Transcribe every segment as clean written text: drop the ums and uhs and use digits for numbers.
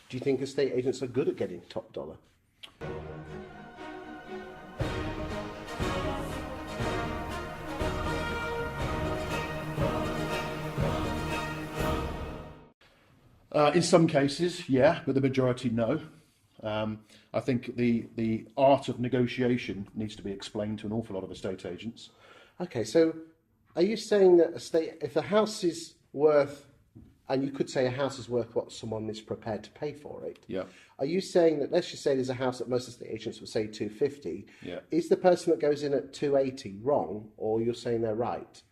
Do you think estate agents are good at getting top dollar? In some cases, yeah, but the majority, no. I think the art of negotiation needs to be explained to an awful lot of estate agents. Okay, so are you saying that if a house is worth, and you could say a house is worth what someone is prepared to pay for it? Yeah. Are you saying that, let's just say there's a house that most estate agents would say 250? Yeah. Is the person that goes in at 280 wrong, or you're saying they're right?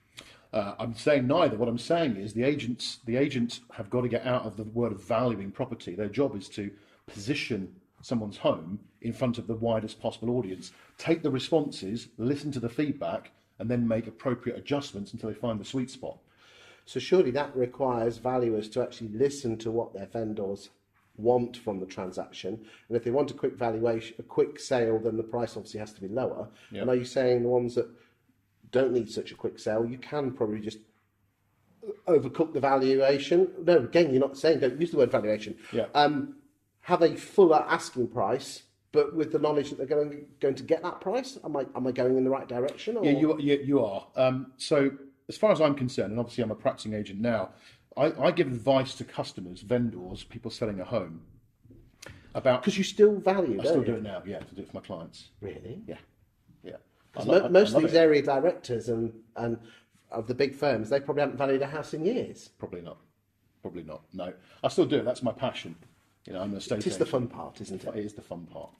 I'm saying neither. What I'm saying is the agents have got to get out of the word of valuing property. Their job is to position someone's home in front of the widest possible audience, take the responses, listen to the feedback, and then make appropriate adjustments until they find the sweet spot. So surely that requires valuers to actually listen to what their vendors want from the transaction, and if they want a quick valuation, a quick sale, then the price obviously has to be lower. Yep. And are you saying the ones that don't need such a quick sale, you can probably just overcook the valuation? No, again, you're not saying don't use the word valuation. Yeah. Have a fuller asking price, but with the knowledge that they're going to get that price. Am I going in the right direction? Or? Yeah, you are. So as far as I'm concerned, and obviously I'm a practicing agent now, I give advice to customers, vendors, people selling a home about. Because you still value. I still do it now. Yeah, to do it for my clients. Really? Yeah. Most of these area directors and of the big firms, they probably haven't valued a house in years. Probably not. No, I still do it. That's my passion. I'm an estate agent. It's the fun part, isn't it? It is the fun part.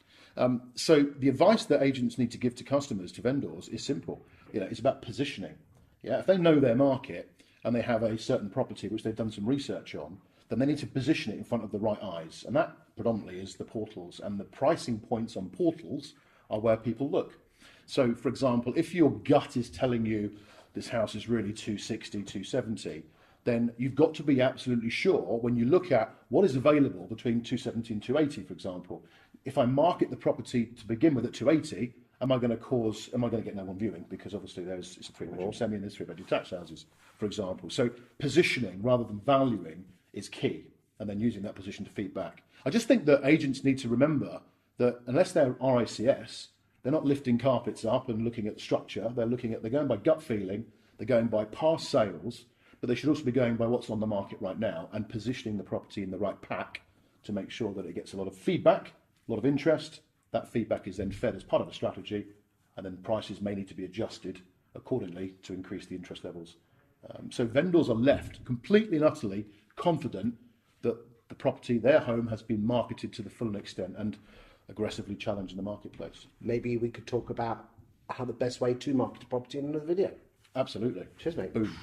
So the advice that agents need to give to customers, to vendors, is simple. It's about positioning. Yeah, if they know their market and they have a certain property which they've done some research on, then they need to position it in front of the right eyes, and that predominantly is the portals. And the pricing points on portals are where people look. So, for example, if your gut is telling you this house is really 260, 270, then you've got to be absolutely sure when you look at what is available between 270 and 280, for example. If I market the property to begin with at 280, am I going to get no one viewing? Because obviously it's a three-bedroom semi and there's three-bedroom detached houses, for example. So positioning rather than valuing is key, and then using that position to feed back. I just think that agents need to remember that unless they're RICS, they're not lifting carpets up and looking at the structure. They're going by gut feeling. They're going by past sales, but they should also be going by what's on the market right now and positioning the property in the right pack to make sure that it gets a lot of feedback, a lot of interest. That feedback is then fed as part of a strategy, and then prices may need to be adjusted accordingly to increase the interest levels. So vendors are left completely and utterly confident that the property, their home, has been marketed to the full extent and aggressively challenged in the marketplace. Maybe we could talk about how the best way to market a property in another video. Absolutely. Cheers, mate. Boom.